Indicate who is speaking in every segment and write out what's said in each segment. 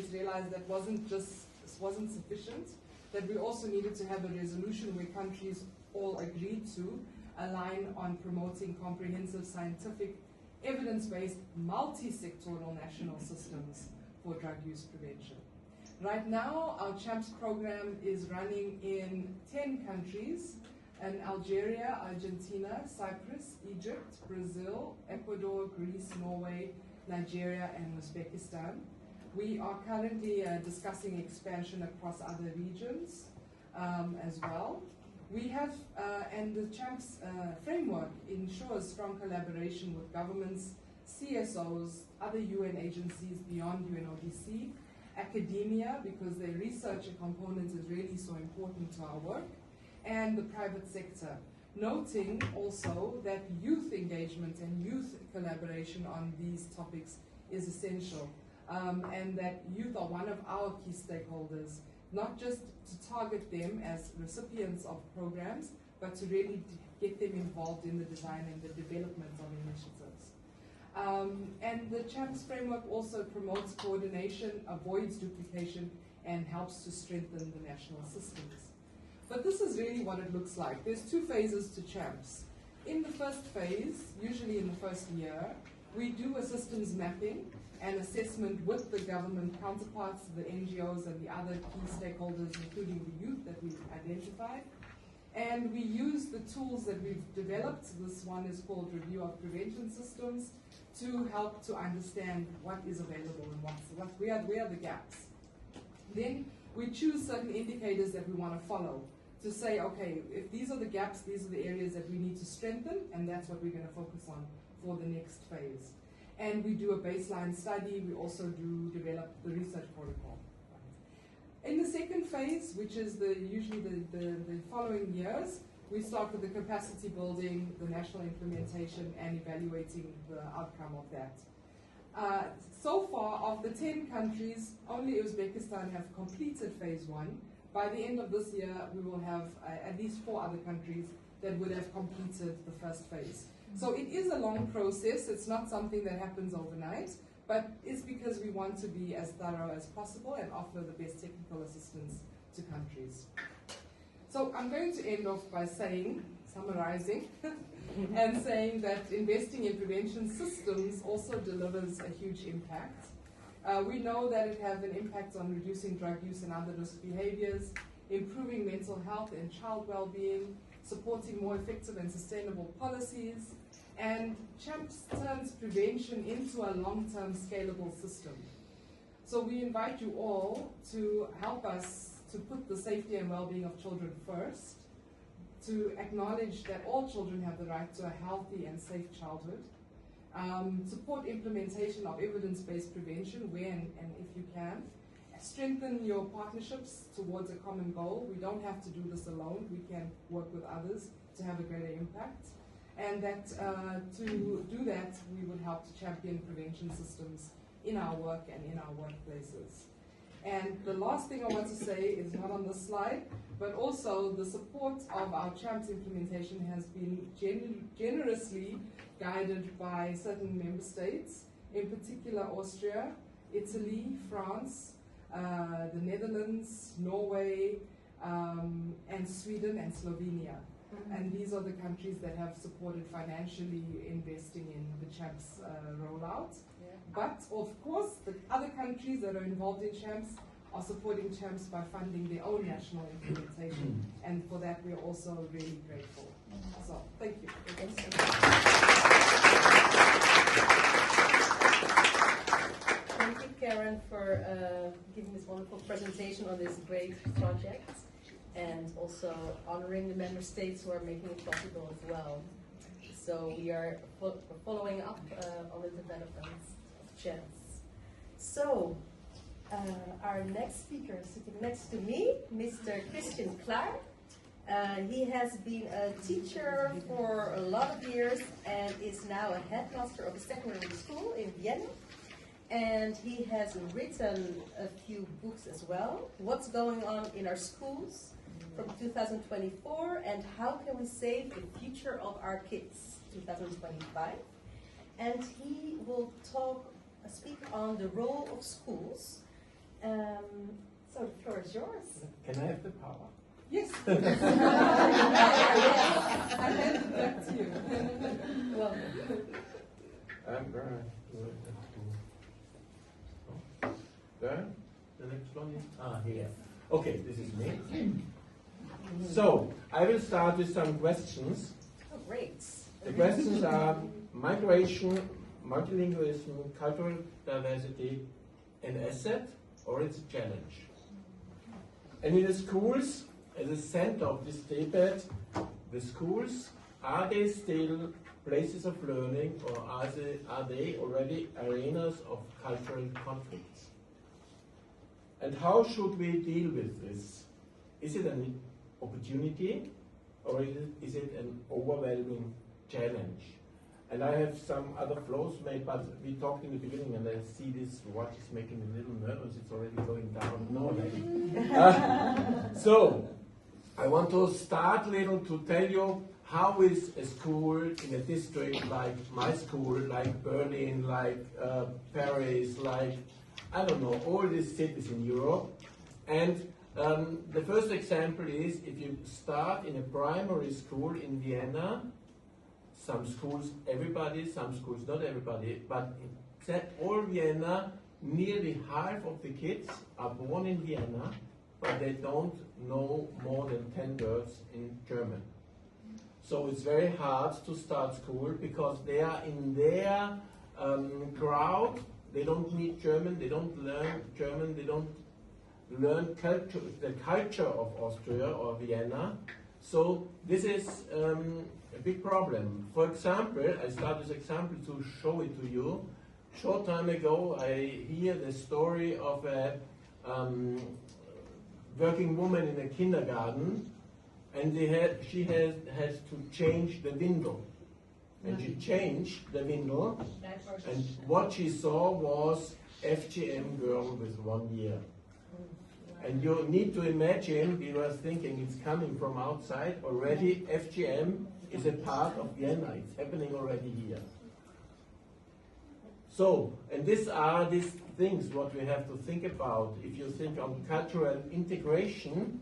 Speaker 1: States realized that wasn't sufficient, that we also needed to have a resolution where countries all agreed to align on promoting comprehensive scientific, evidence-based, multisectoral national systems for drug use prevention. Right now, our CHAMPS program is running in 10 countries, in Algeria, Argentina, Cyprus, Egypt, Brazil, Ecuador, Greece, Norway, Nigeria, and Uzbekistan. We are currently discussing expansion across other regions as well. We have, and the CHAMPS framework ensures strong collaboration with governments, CSOs, other UN agencies beyond UNODC, academia, because their research component is really so important to our work, and the private sector. Noting also that youth engagement and youth collaboration on these topics is essential, and that youth are one of our key stakeholders, not just to target them as recipients of programs, but to really get them involved in the design and the development of initiatives. And the CHAMPS framework also promotes coordination, avoids duplication, and helps to strengthen the national systems. But this is really what it looks like. There's two phases to CHAMPS. In the first phase, usually in the first year, we do a systems mapping and assessment with the government counterparts, the NGOs and the other key stakeholders, including the youth that we've identified. And we use the tools that we've developed. This one is called Review of Prevention Systems, to help to understand what is available and where are the gaps. Then we choose certain indicators that we want to follow to say, okay, if these are the gaps, these are the areas that we need to strengthen, and that's what we're going to focus on for the next phase. And we do a baseline study. We also do develop the research protocol. In the second phase, which is usually the following years, we start with the capacity building, the national implementation, and evaluating the outcome of that. So far, of the 10 countries, only Uzbekistan have completed phase 1. By the end of this year, we will have at least 4 other countries that would have completed the first phase. So it is a long process. It's not something that happens overnight, but it's because we want to be as thorough as possible and offer the best technical assistance to countries. So I'm going to end off by summarizing, and saying that investing in prevention systems also delivers a huge impact. We know that it has an impact on reducing drug use and other risk behaviors, improving mental health and child well-being, supporting more effective and sustainable policies, and CHAMPS turns prevention into a long-term scalable system. So we invite you all to help us to put the safety and well-being of children first, to acknowledge that all children have the right to a healthy and safe childhood, support implementation of evidence-based prevention where and if you can, strengthen your partnerships towards a common goal. We don't have to do this alone. We can work with others to have a greater impact. And that to do that, we would help to champion prevention systems in our work and in our workplaces. And the last thing I want to say is not on this slide, but also the support of our CHAMPS implementation has been generously guided by certain member states, in particular Austria, Italy, France, the Netherlands, Norway, and Sweden and Slovenia. And these are the countries that have supported financially investing in the CHAMPS rollout. Yeah. But of course, the other countries that are involved in CHAMPS are supporting CHAMPS by funding their own national implementation. And for that, we are also really grateful. So, thank you.
Speaker 2: Thank you, Karen, for giving this wonderful presentation on this great project, and also honoring the member states who are making it possible as well. So we are following up on the developments of CHAMPS. So our next speaker sitting next to me, Mr. KLAR. He has been a teacher for a lot of years and is now a headmaster of a secondary school in Vienna. And he has written a few books as well. What's going on in our schools from 2024, and how can we save the future of our kids, 2025. And he will speak on the role of schools floor is yours.
Speaker 3: Can I have the power?
Speaker 1: Yes. I hand it back to you.
Speaker 2: Well,
Speaker 3: there? The next one is? Here. Okay, this is me. So, I will start with some questions.
Speaker 2: oh, great.
Speaker 3: The questions are migration, multilingualism, cultural diversity, an asset or it's a challenge? And in the schools, as a center of this debate, the schools, are they still places of learning or are they already arenas of cultural conflicts? And how should we deal with this? Is it an opportunity or is it an overwhelming challenge? And I have some other flows made, but we talked in the beginning and I see this watch is making me a little nervous, it's already going down. No, so, I want to start a little to tell you how is a school in a district like my school, like Berlin, like Paris, like, I don't know, all these cities in Europe. And the first example is if you start in a primary school in Vienna, some schools everybody, some schools not everybody, but except all Vienna, nearly half of the kids are born in Vienna, but they don't know more than 10 words in German. So it's very hard to start school because they are in their crowd, they don't need German, they don't learn German, they don't learn the culture of Austria or Vienna. So this is a big problem. For example, I start this example to show it to you. Short time ago, I hear the story of a working woman in a kindergarten, and she has to change the window. And she changed the window, and what she saw was FGM girl with 1 year. And you need to imagine, we were thinking it's coming from outside, already FGM is a part of Vienna, it's happening already here. So, and these are these things what we have to think about. If you think on cultural integration,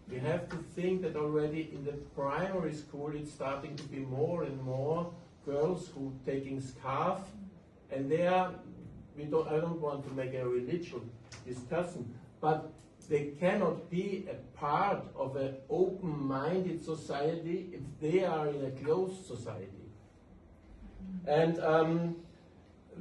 Speaker 3: we have to think that already in the primary school it's starting to be more and more girls who taking scarf, and there I don't want to make a religious discussion, but they cannot be a part of an open-minded society if they are in a closed society. And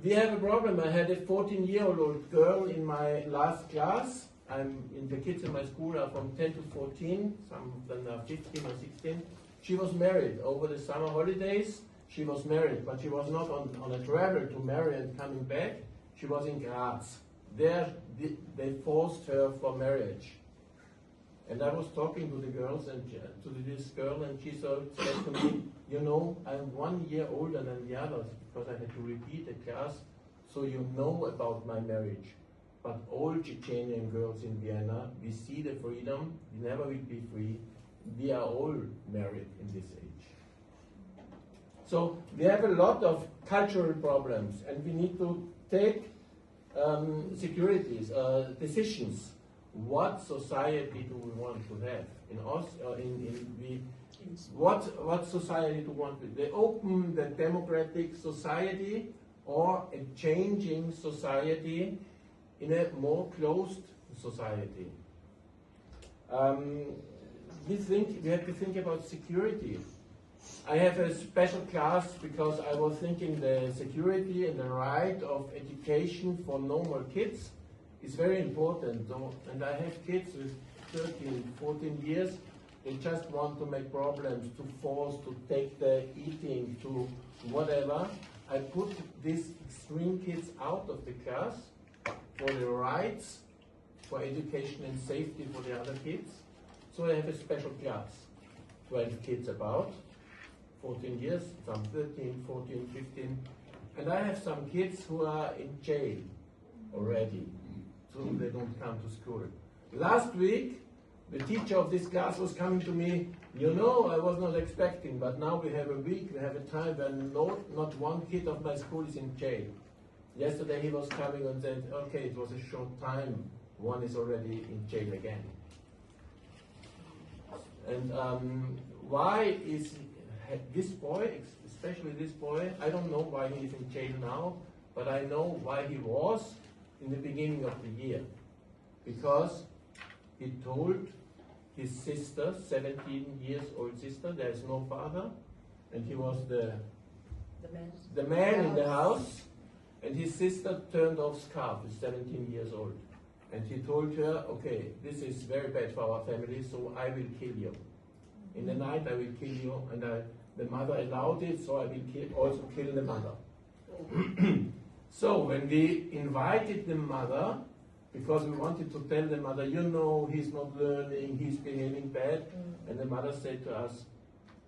Speaker 3: we have a problem. I had a 14-year-old girl in my last class. The kids in my school are from 10 to 14, some of them are 15 or 16. She was married over the summer holidays. She was married, but she was not on a travel to marry and coming back. She was in Graz. There, they forced her for marriage. And I was talking to the girls and to this girl, and she said to me, you know, I'm 1 year older than the others because I had to repeat the class, so you know about my marriage. But all Chechenian girls in Vienna, we see the freedom, we never will be free. We are all married in this age. So we have a lot of cultural problems, and we need to take decisions. What society do we want to have? What society do we want to have? The open, the democratic society, or a changing society in a more closed society? We have to think about security. I have a special class because I was thinking the security and the right of education for normal kids is very important. And I have kids with 13, 14 years, they just want to make problems, to force, to take the eating, to whatever. I put these extreme kids out of the class for the rights, for education and safety for the other kids. So I have a special class, 12 kids about, 14 years, some 13, 14, 15. And I have some kids who are in jail already, so they don't come to school. Last week, the teacher of this class was coming to me, you know, I was not expecting, but now we have a week, we have a time when not one kid of my school is in jail. Yesterday he was coming and said, okay, it was a short time. one is already in jail again. And why is this boy, especially this boy, I don't know why he is in jail now, but I know why he was in the beginning of the year. Because he told his sister, 17 years old sister, there is no father, and he was the man in the house, and his sister turned off scarf, is 17 years old. And he told her, okay, this is very bad for our family, so I will kill you. In the night I will kill you, and the mother allowed it, so I will also kill the mother. So when we invited the mother, because we wanted to tell the mother, you know, he's not learning, he's behaving bad, and the mother said to us,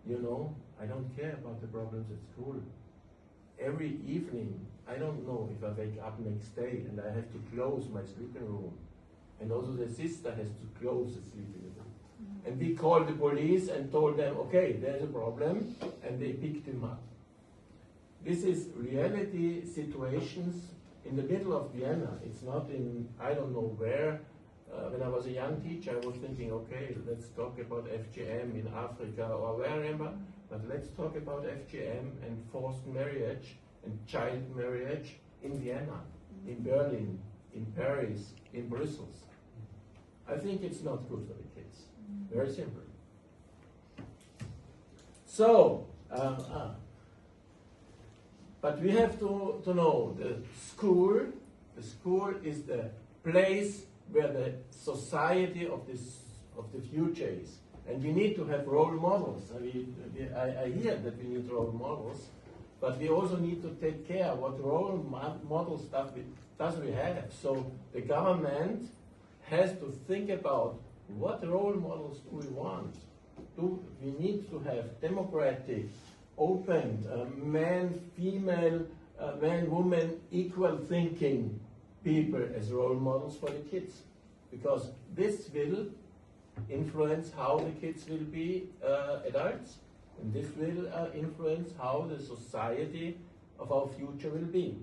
Speaker 3: you know, I don't care about the problems at school. Every evening, I don't know if I wake up next day and I have to close my sleeping room. And also the sister has to close the sleeping room. And we called the police and told them, okay, there's a problem, and they picked him up. This is reality situations in the middle of Vienna. It's not in, I don't know where. When I was a young teacher, I was thinking, okay, let's talk about FGM in Africa or wherever, but let's talk about FGM and forced marriage and child marriage in Vienna, in Berlin, in Paris, in Brussels. I think it's not good for the kids. Very simple. So, but we have to know the school is the place where the society of the future is. And we need to have role models. I hear that we need role models, but we also need to take care what role model stuff does we have. So the government has to think about what role models do we want. We need to have democratic, open, man, female, man, woman, equal thinking people as role models for the kids. Because this will influence how the kids will be adults, and this will influence how the society of our future will be.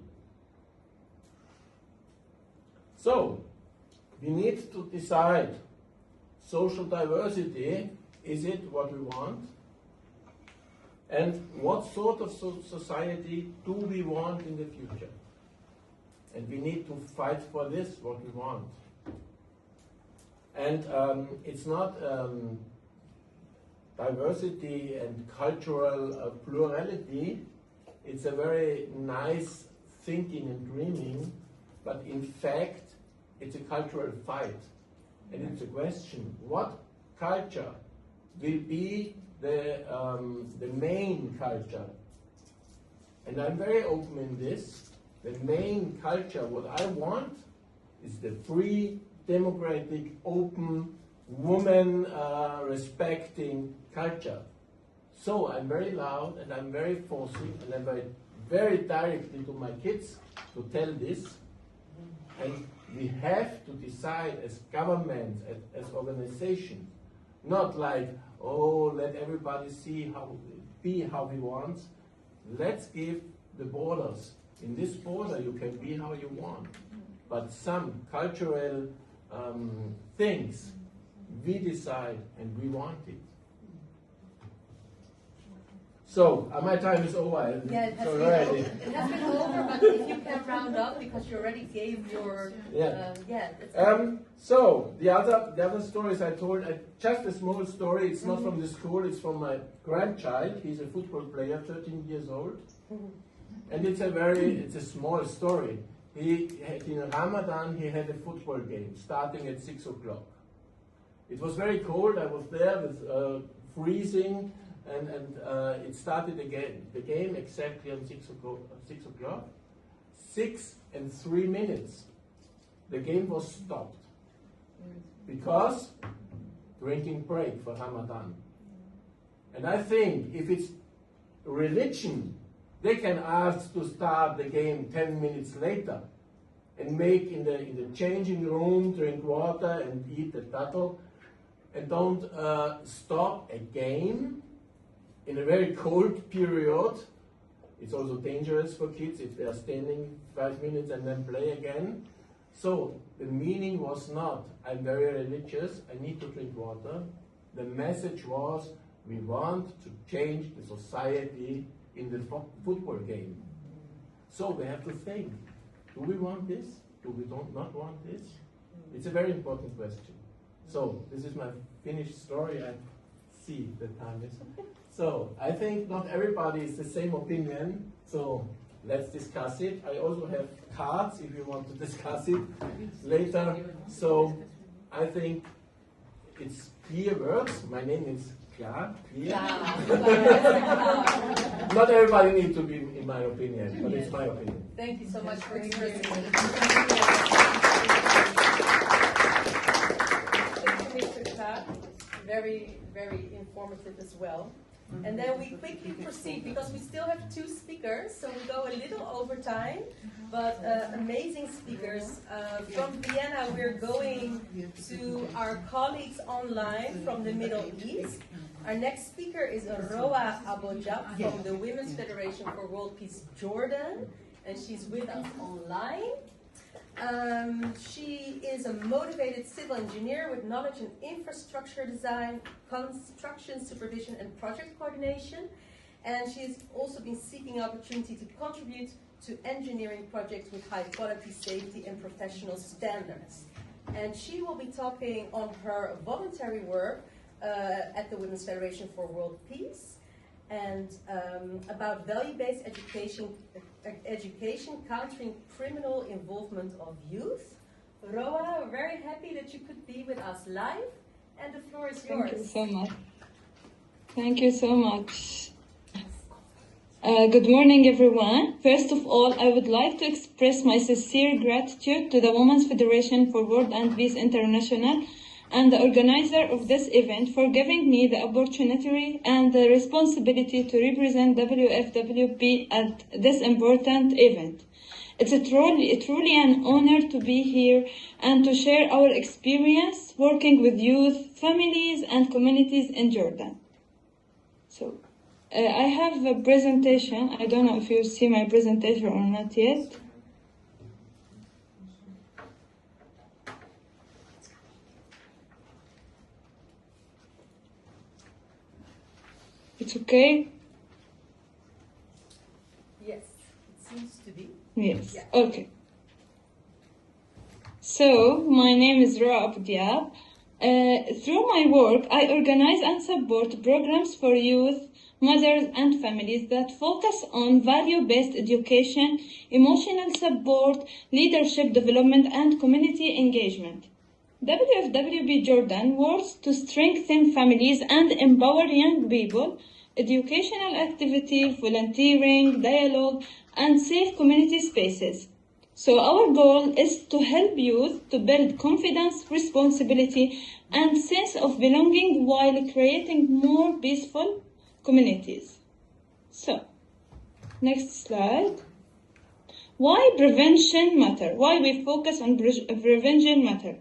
Speaker 3: So, we need to decide, social diversity, is it what we want? And what sort of society do we want in the future? And we need to fight for this, what we want. And it's not diversity and cultural plurality. It's a very nice thinking and dreaming, but in fact, it's a cultural fight. And it's a question, what culture will be the main culture? And I'm very open in this. The main culture, what I want, is the free, democratic, open, woman respecting culture. So I'm very loud and I'm very forcing and I'm very directly to my kids to tell this. And we have to decide as governments, as organizations, not like, oh, let everybody see how we want. Let's give the borders. In this border, you can be how you want. But some cultural things, we decide and we want it. So, my time is over.
Speaker 2: Yeah, it has been over, but if you can round up, because you already gave your...
Speaker 3: So, the other stories I told, just a small story, it's not from the school, it's from my grandchild. He's a football player, 13 years old. And it's a small story. In Ramadan, he had a football game starting at 6 o'clock. It was very cold, I was there with freezing, and it started again. The game exactly on 6 o'clock. 6 and 3 minutes. The game was stopped. Because drinking break for Ramadan. And I think if it's religion, they can ask to start the game 10 minutes later and make in the changing room, drink water and eat the dattel, and don't stop a game in a very cold period. It's also dangerous for kids if they are standing 5 minutes and then play again. So the meaning was not, I'm very religious, I need to drink water. The message was, we want to change the society in the football game. So we have to think, do we want this? Do we not want this? It's a very important question. So this is my finished story. I see the time is. So I think not everybody is the same opinion. So let's discuss it. I also have cards if you want to discuss it later. So I think it's clear words. My name is KLAR, clear. Not everybody needs to be in my opinion, but it's my opinion.
Speaker 2: Thank you so much for expressing it. Very, very informative as well. And then we quickly proceed because we still have 2 speakers, so we go a little over time, but amazing speakers. From Vienna, we're going to our colleagues online from the Middle East. Our next speaker is Roa ABODYAB from the Women's Federation for World Peace Jordan, and she's with us online. She is a motivated civil engineer with knowledge in infrastructure design, construction supervision and project coordination. And she's also been seeking opportunity to contribute to engineering projects with high quality, safety and professional standards. And she will be talking on her voluntary work at the Women's Federation for World Peace and about value-based education countering criminal involvement of youth. Roa, we're very happy that you could be with us live, and the floor is yours.
Speaker 4: Thank you so much. Thank you so much. Good morning, everyone. First of all, I would like to express my sincere gratitude to the Women's Federation for World and Peace International and the organizer of this event for giving me the opportunity and the responsibility to represent WFWP at this important event. It's truly an honor to be here and to share our experience working with youth, families, and communities in Jordan. So, I have a presentation. I don't know if you see my presentation or not yet. It's okay?
Speaker 2: Yes, it seems to be.
Speaker 4: Yes,
Speaker 2: Yeah.
Speaker 4: okay. So, my name is Roa ABODYAB. Through my work, I organize and support programs for youth, mothers and families that focus on value-based education, emotional support, leadership development and community engagement. WFWP-Jordan works to strengthen families and empower young people, educational activity, volunteering, dialogue, and safe community spaces. So our goal is to help youth to build confidence, responsibility, and sense of belonging while creating more peaceful communities. So, next slide. Why prevention matter? Why we focus on prevention matter?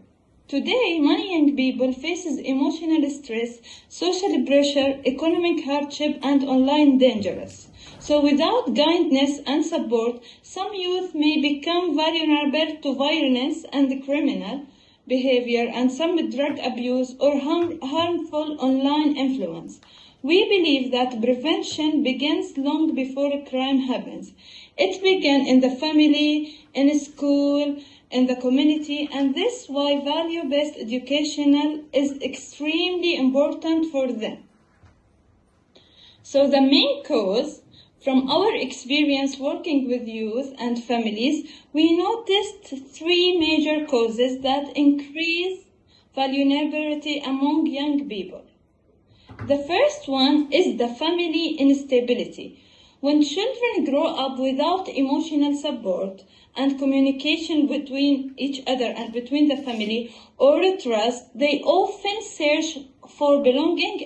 Speaker 4: Today, many young people faces emotional stress, social pressure, economic hardship, and online dangers. So without guidance and support, some youth may become vulnerable to violence and criminal behavior and some drug abuse or harmful online influence. We believe that prevention begins long before a crime happens. It begins in the family, in school, in the community, and this is why value-based education is extremely important for them. So the main cause, from our experience working with youth and families, we noticed 3 major causes that increase vulnerability among young people. The first one is the family instability. When children grow up without emotional support and communication between each other and between the family or trust, they often search for belonging